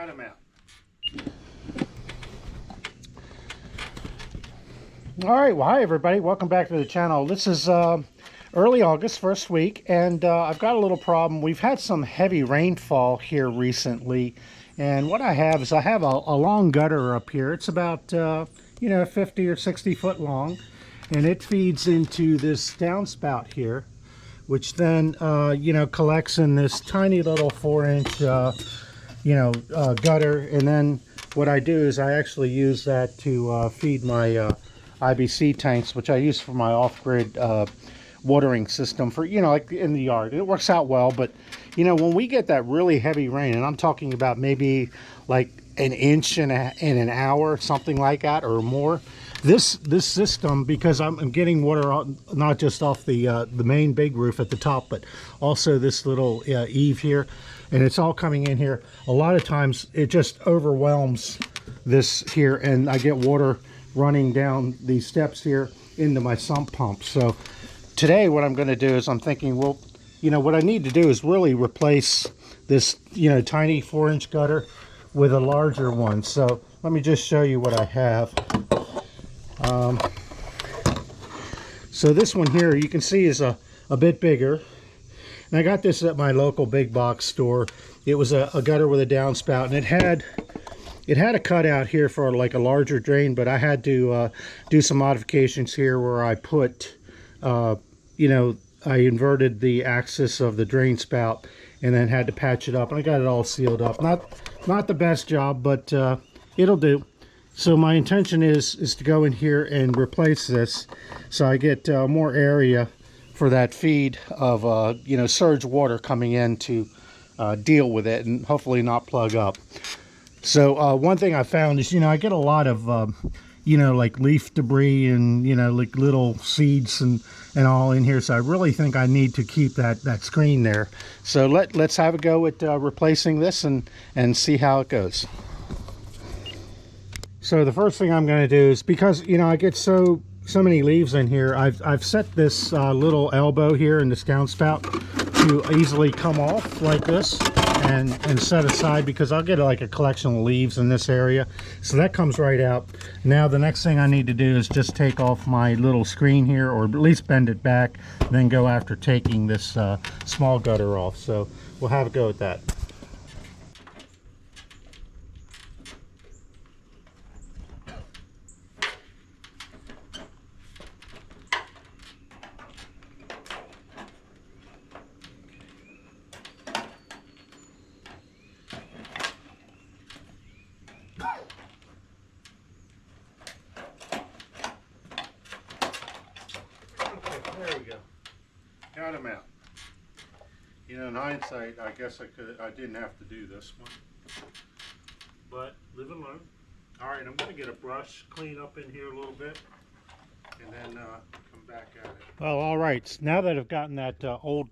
Got him out. All right, well, hi everybody, welcome back to the channel. This is early August, first week, and I've got a little problem. We've had some heavy rainfall here recently, and what I have is I have a long gutter up here. It's about 50 or 60 foot long, and it feeds into this downspout here, which then collects in this tiny little 4-inch gutter. And then what I do is I actually use that to feed my IBC tanks, which I use for my off-grid watering system for, like in the yard. It works out well, but when we get that really heavy rain, and I'm talking about maybe like an inch in an hour, something like that or more, this system, because I'm getting water not just off the main big roof at the top, but also this little eave here, and it's all coming in here. A lot of times it just overwhelms this here, and I get water running down these steps here into my sump pump. So today what I'm going to do is I'm thinking, well, what I need to do is really replace this tiny 4-inch gutter with a larger one. So let me just show you what I have. So this one here you can see is a bit bigger, and I got this at my local big box store. It was a gutter with a downspout, and it had a cutout here for like a larger drain, but I had to do some modifications here where I put I inverted the axis of the drain spout and then had to patch it up, and I got it all sealed up. Not the best job, but it'll do. So my intention is to go in here and replace this so I get more area for that feed of surge water coming in to deal with it and hopefully not plug up. So one thing I found is, I get a lot of, like leaf debris and, like little seeds and all in here. So I really think I need to keep that screen there. So let's have a go at replacing this and see how it goes. So the first thing I'm going to do is, because, I get so many leaves in here, I've set this little elbow here in this downspout to easily come off like this and set aside, because I'll get like a collection of leaves in this area. So that comes right out. Now the next thing I need to do is just take off my little screen here, or at least bend it back, then go after taking this small gutter off. So we'll have a go at that. There we go. Got him out. In hindsight, I guess I didn't have to do this one, but live and learn. All right, I'm going to get a brush, clean up in here a little bit, and then come back at it. Well, all right. Now that I've gotten that old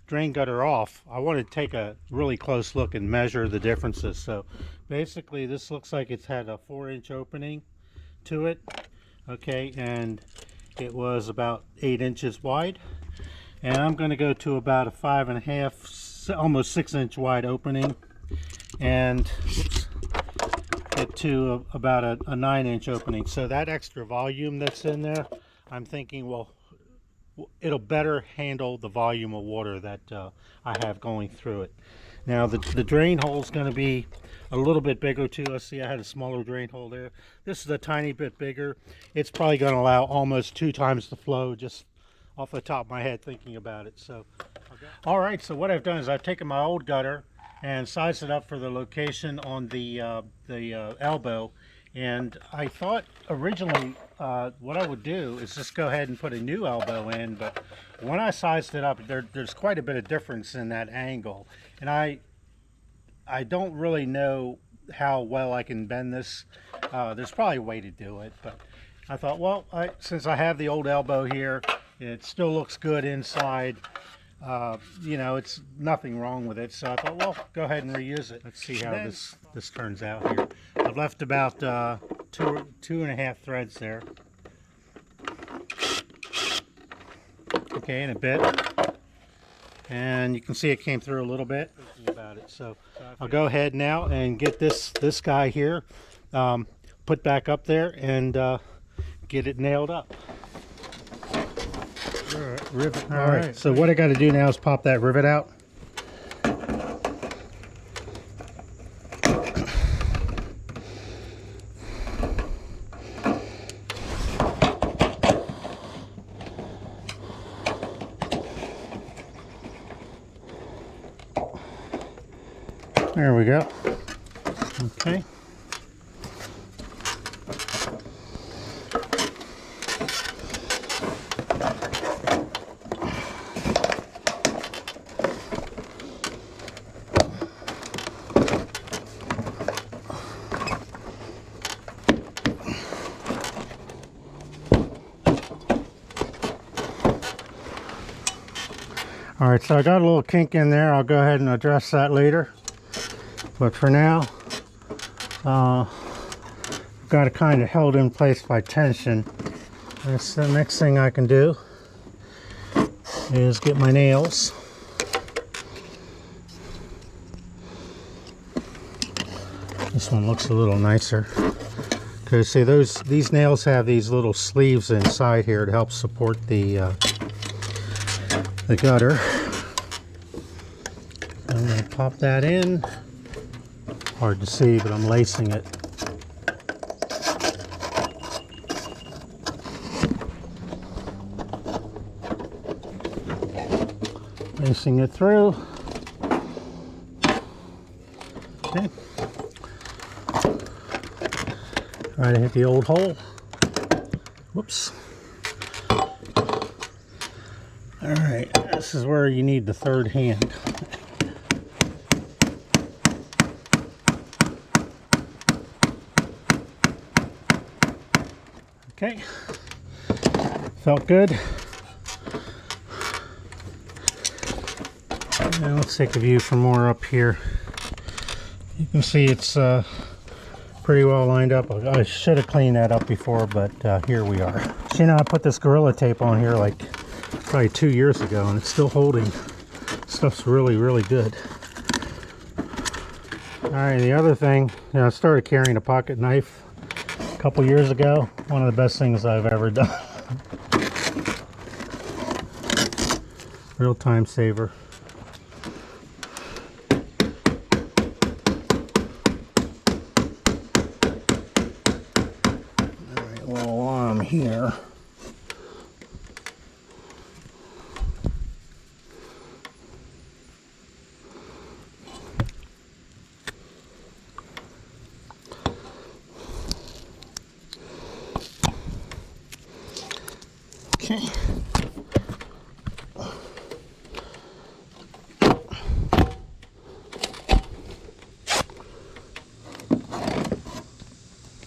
drain gutter off, I want to take a really close look and measure the differences. So basically, this looks like it's had a 4-inch opening to it. Okay, and it was about 8 inches wide, and I'm going to go to about a 5.5, almost 6-inch wide opening, and get to about a 9-inch opening. So that extra volume that's in there, I'm thinking, well, it'll better handle the volume of water that I have going through it. Now the drain hole is going to be a little bit bigger too. Let's see, I had a smaller drain hole there. This is a tiny bit bigger. It's probably going to allow almost 2 times the flow, just off the top of my head thinking about it. So all right, so what I've done is I've taken my old gutter and sized it up for the location on the elbow. And I thought originally what I would do is just go ahead and put a new elbow in, but when I sized it up, there's quite a bit of difference in that angle, and I don't really know how well I can bend this. There's probably a way to do it, but I thought, well, since I have the old elbow here, it still looks good inside. It's nothing wrong with it, so I thought, well, go ahead and reuse it. Let's see how this turns out here. I've left about 2.5 threads there. Okay, and a bit. and you can see it came through a little bit. About it, so I'll go ahead now and get this guy here put back up there and get it nailed up. Rivet. All right. So what I got to do now is pop that rivet out. There we go. Okay. All right, so I got a little kink in there. I'll go ahead and address that later. But for now, got it kind of held in place by tension. That's the next thing I can do is get my nails. This one looks a little nicer. Because see, these nails have these little sleeves inside here to help support the gutter. I'm going to pop that in. Hard to see, but I'm lacing it. Lacing it through. Okay. Try to hit the old hole. Whoops. Alright, this is where you need the third hand. Okay, felt good. Now let's take a view from more up here. You can see it's pretty well lined up. I should have cleaned that up before, but here we are. So, you know, I put this Gorilla Tape on here like probably 2 years ago, and it's still holding. Stuff's really, really good. All right, the other thing, you know, I started carrying a pocket knife a couple years ago. One of the best things I've ever done. Real time saver. Alright, well, while I'm here, okay.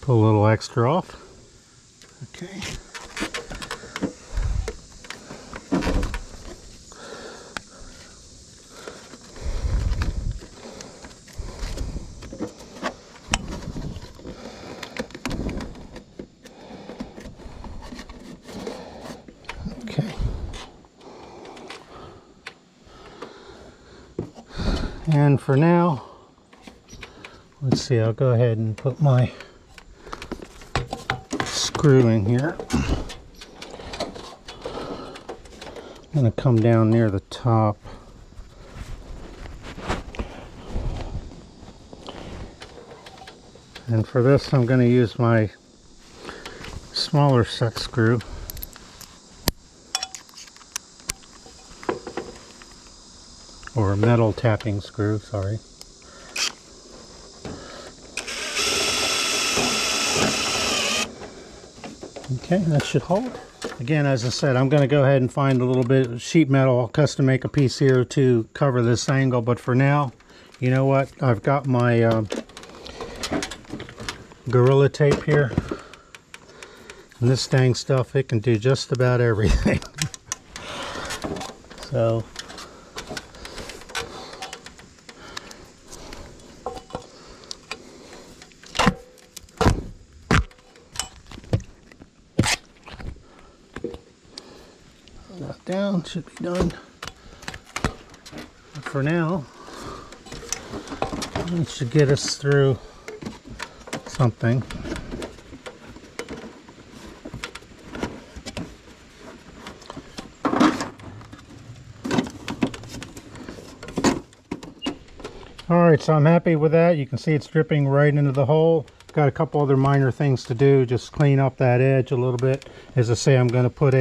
Pull a little extra off. Okay. Okay. And for now, let's see, I'll go ahead and put my screw in here. I'm going to come down near the top. And for this, I'm going to use my smaller set screw. Or a metal tapping screw, sorry. Okay, that should hold. Again, as I said, I'm going to go ahead and find a little bit of sheet metal. I'll custom make a piece here to cover this angle, but for now, you know what? I've got my Gorilla Tape here. And this dang stuff, it can do just about everything. So, down, should be done. for now. It should get us through something. Alright, so I'm happy with that. You can see it's dripping right into the hole. Got a couple other minor things to do, just clean up that edge a little bit. As I say, I'm going to put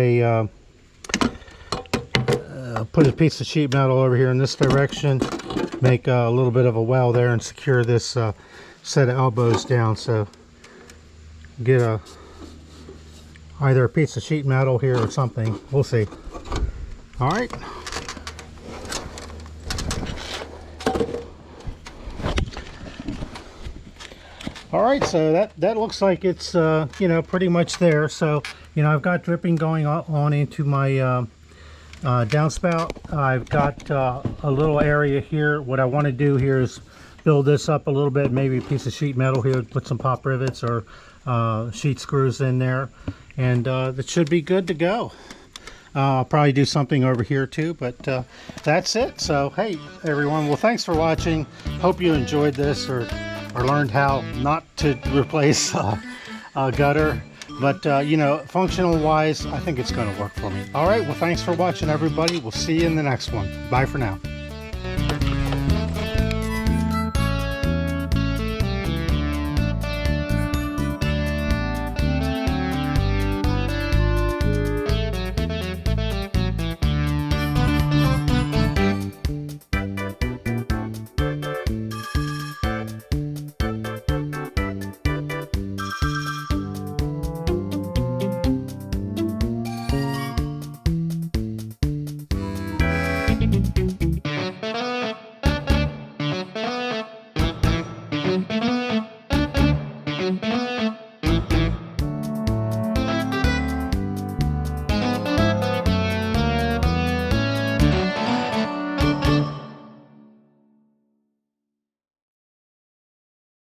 a piece of sheet metal over here in this direction, make a little bit of a well there, and secure this set of elbows down. So get either a piece of sheet metal here or something. We'll see. All right. All right, so that looks like it's you know, pretty much there. So you know, I've got dripping going on into my downspout. I've got a little area here. What I want to do here is build this up a little bit, maybe a piece of sheet metal here, put some pop rivets or sheet screws in there, and that should be good to go. I'll probably do something over here too, but that's it. So hey everyone, well, thanks for watching. Hope you enjoyed this or learned how not to replace a gutter. But you know, functional wise, I think it's going to work for me. All right, well, thanks for watching everybody. We'll see you in the next one. Bye for now.